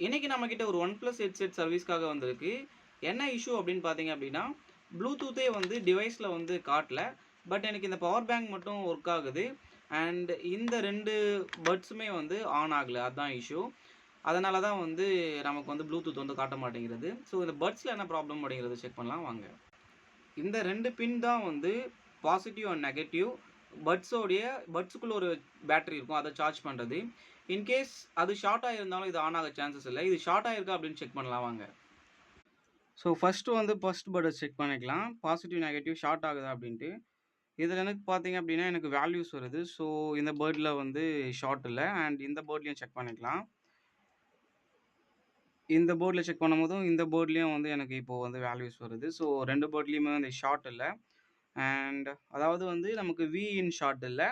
இன்னைக்கு நம்மகிட்ட ஒரு OnePlus ஹெட்செட் சர்வீஸ்க்காக வந்திருக்கு. என்ன இஷ்யூ அப்படின்னு பார்த்தீங்க அப்படின்னா, ப்ளூடூத்தே வந்து டிவைஸ்ல வந்து காட்டல. பட் எனக்கு இந்த பவர் பேங்க் மட்டும் ஒர்க் ஆகுது. அண்ட் இந்த 2 பட்ஸுமே வந்து ஆன் ஆகல. அதான் இஷ்யூ. அதனால தான் வந்து நமக்கு வந்து ப்ளூடூத் வந்து காட்ட மாட்டேங்கிறது. ஸோ இந்த பட்ஸ்ல என்ன ப்ராப்ளம் அப்படிங்கிறத செக் பண்ணலாம் வாங்க. இந்த 2 பின் தான் வந்து பாசிட்டிவ் அண்ட் நெகட்டிவ். பட்ஸுக்குள்ள ஒரு பேட்டரி இருக்கும். அத சார்ஜ் பண்றது. இன்கேஸ் அது ஷார்ட் ஆயிருந்தாலும் இது ஆன் ஆக சான்சஸ் இல்ல. இது ஷார்ட் ஆயிருக்கா அப்படின்னு செக் பண்ணலாம் வாங்க. ஸோ ஃபர்ஸ்ட்டு வந்து ஃபர்ஸ்ட் பட்ட செக் பண்ணிக்கலாம். பாசிட்டிவ், நெகட்டிவ் ஷார்ட் ஆகுதா அப்படின்ட்டு. இதில எனக்கு பார்த்தீங்க அப்படின்னா, எனக்கு வேல்யூஸ் வருது. ஸோ இந்த பேர்ட்ல வந்து ஷார்ட் இல்ல. அண்ட் இந்த பேர்ட்லயும் செக் பண்ணிக்கலாம். இந்த போர்ட்ல செக் பண்ணும்போதும், இந்த போர்ட்லயும் வந்து எனக்கு இப்போ வந்து வேல்யூஸ் வருது. ஸோ 2 போர்ட்லயுமே வந்து ஷார்ட் இல்ல. அண்ட் அதாவது வந்து நமக்கு வி இன் ஷார்ட் இல்ல.